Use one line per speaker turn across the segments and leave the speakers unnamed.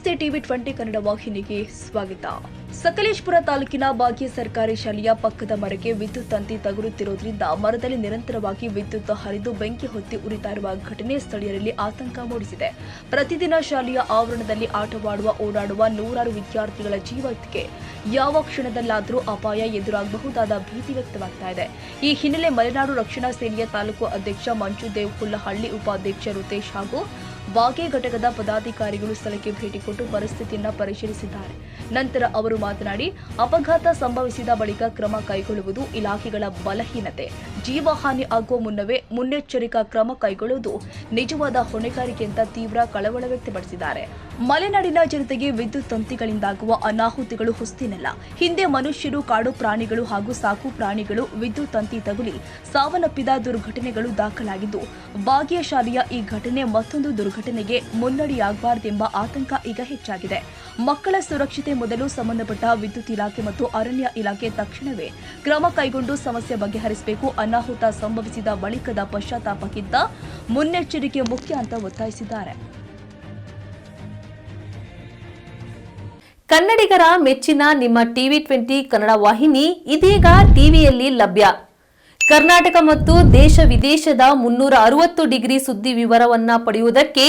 ನಮಸ್ತೆ ಟಿವಿ 20 ಕನ್ನಡ ವಾಹಿನಿಗೆ ಸ್ವಾಗತ. ಸಕಲೇಶಪುರ ತಾಲೂಕಿನ ಭಾಗ್ಯ ಸರ್ಕಾರಿ ಶಾಲೆಯ ಪಕ್ಕದ ಮರಕ್ಕೆ ವಿದ್ಯುತ್ ತಂತಿ ತಗುಲುತ್ತಿರುವುದರಿಂದ ಮರದಲ್ಲಿ ನಿರಂತರವಾಗಿ ವಿದ್ಯುತ್ ಹರಿದು ಬೆಂಕಿ ಹೊತ್ತಿ ಉರಿತಾ ಇರುವ ಘಟನೆ ಸ್ಥಳೀಯರಲ್ಲಿ ಆತಂಕ ಮೂಡಿಸಿದೆ. ಪ್ರತಿದಿನ ಶಾಲೆಯ ಆವರಣದಲ್ಲಿ ಆಟವಾಡುವ ಓಡಾಡುವ ನೂರಾರು ವಿದ್ಯಾರ್ಥಿಗಳ ಜೀವಕ್ಕೆ ಯಾವ ಕ್ಷಣದಲ್ಲಾದರೂ ಅಪಾಯ ಎದುರಾಗಬಹುದಾದ ಭೀತಿ ವ್ಯಕ್ತವಾಗ್ತಾ ಇದೆ. ಈ ಹಿನ್ನೆಲೆ ಮಲೆನಾಡು ರಕ್ಷಣಾ ಸೇನೆಯ ತಾಲೂಕು ಅಧ್ಯಕ್ಷ ಮಂಜುದೇವ್ ಹುಲ್ಲಹಳ್ಳಿ, ಉಪಾಧ್ಯಕ್ಷ ರುತೇಶ್ ಹಾಗೂ ಬಾಗೆ ಘಟಕದ ಪದಾಧಿಕಾರಿಗಳು ಸ್ಥಳಕ್ಕೆ ಭೇಟಿ ಕೊಟ್ಟು ಪರಿಸ್ಥಿತಿಯನ್ನು ಪರಿಶೀಲಿಸಿದ್ದಾರೆ. ನಂತರ ಅವರು ಮಾತನಾಡಿ, ಅಪಘಾತ ಸಂಭವಿಸಿದ ಬಳಿಕ ಕ್ರಮ ಕೈಗೊಳ್ಳುವುದು ಇಲಾಖೆಗಳ ಬಲಹೀನತೆ. ಜೀವಹಾನಿ ಆಗುವ ಮುನ್ನವೇ ಮುನ್ನೆಚ್ಚರಿಕಾ ಕ್ರಮ ಕೈಗೊಳ್ಳುವುದು ನಿಜವಾದ ಹೊಣೆಗಾರಿಕೆ ಅಂತ ತೀವ್ರ ಕಳವಳ ವ್ಯಕ್ತಪಡಿಸಿದ್ದಾರೆ. ಮಲೆನಾಡಿನ ಜನತೆಗೆ ವಿದ್ಯುತ್ ತಂತಿಗಳಿಂದಾಗುವ ಅನಾಹುತಿಗಳು ಹೊಸತೇನಲ್ಲ. ಹಿಂದೆ ಮನುಷ್ಯರು, ಕಾಡು ಪ್ರಾಣಿಗಳು ಹಾಗೂ ಸಾಕು ಪ್ರಾಣಿಗಳು ವಿದ್ಯುತ್ ತಂತಿ ತಗುಲಿ ಸಾವನ್ನಪ್ಪಿದ ದುರ್ಘಟನೆಗಳು ದಾಖಲಾಗಿದ್ದು, ಭಾಗ್ಯ ಶಾಲೆಯ ಈ ಘಟನೆ ಮತ್ತೊಂದು ದುರ್ಘಟನೆಗೆ ಮುನ್ನಡೆಯಾಗಬಾರದೆಂಬ ಆತಂಕ ಈಗ ಹೆಚ್ಚಾಗಿದೆ. ಮಕ್ಕಳ ಸುರಕ್ಷತೆ ಮೊದಲು ಸಂಬಂಧಪಟ್ಟ ವಿದ್ಯುತ್ ಇಲಾಖೆ ಮತ್ತು ಅರಣ್ಯ ಇಲಾಖೆ ತಕ್ಷಣವೇ ಕ್ರಮ ಕೈಗೊಂಡು ಸಮಸ್ಯೆ ಬಗೆಹರಿಸಬೇಕು. ಅನಾಹುತ ಸಂಭವಿಸಿದ ಬಳಿಕದ ಪಶ್ಚಾತ್ತಾಪಕ್ಕಿಂತ ಮುನ್ನೆಚ್ಚರಿಕೆ ಮುಖ್ಯ ಅಂತ ಒತ್ತಾಯಿಸಿದ್ದಾರೆ.
ಕನ್ನಡಿಗರ ಮೆಚ್ಚಿನ ನಿಮ್ಮ ಟಿವಿ 20 ಕನ್ನಡ ವಾಹಿನಿ ಇದೀಗ ಟಿವಿಯಲ್ಲಿ ಲಭ್ಯ. ಕರ್ನಾಟಕ ಮತ್ತು ದೇಶ ವಿದೇಶದ 360 ಡಿಗ್ರಿ ಸುದ್ದಿ ವಿವರವನ್ನ ಪಡೆಯುವುದಕ್ಕೆ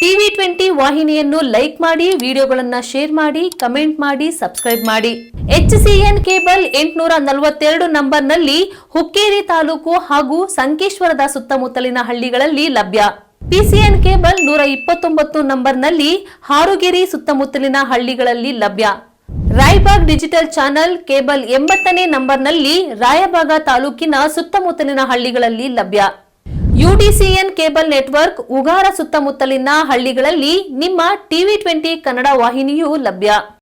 ಟಿವಿ 20 ವಾಹಿನಿಯನ್ನು ಲೈಕ್ ಮಾಡಿ, ವಿಡಿಯೋಗಳನ್ನು ಶೇರ್ ಮಾಡಿ, ಕಮೆಂಟ್ ಮಾಡಿ, ಸಬ್ಸ್ಕ್ರೈಬ್ ಮಾಡಿ. HCN ಕೇಬಲ್ 842 ನಂಬರ್ನಲ್ಲಿ ಹುಕ್ಕೇರಿ ತಾಲೂಕು ಹಾಗೂ ಸಂಕೇಶ್ವರದ ಸುತ್ತಮುತ್ತಲಿನ ಹಳ್ಳಿಗಳಲ್ಲಿ ಲಭ್ಯ. PCN ಕೇಬಲ್ 129 ನಂಬರ್ನಲ್ಲಿ ಹಾರುಗೆರೆ ಸುತ್ತಮುತ್ತಲಿನ ಹಳ್ಳಿಗಳಲ್ಲಿ ಲಭ್ಯ. ರಾಯಬಾಗ್ ಡಿಜಿಟಲ್ ಚಾನೆಲ್ ಕೇಬಲ್ 80ನೇ ನಂಬರ್ನಲ್ಲಿ ರಾಯಬಾಗ ತಾಲೂಕಿನ ಸುತ್ತಮುತ್ತಲಿನ ಹಳ್ಳಿಗಳಲ್ಲಿ ಲಭ್ಯ. UDCN ಕೇಬಲ್ ನೆಟ್ವರ್ಕ್ ಉಗಾರ ಸುತ್ತಮುತ್ತಲಿನ ಹಳ್ಳಿಗಳಲ್ಲಿ ನಿಮ್ಮ ಟಿವಿ 20 ಕನ್ನಡ ವಾಹಿನಿಯೂ ಲಭ್ಯ.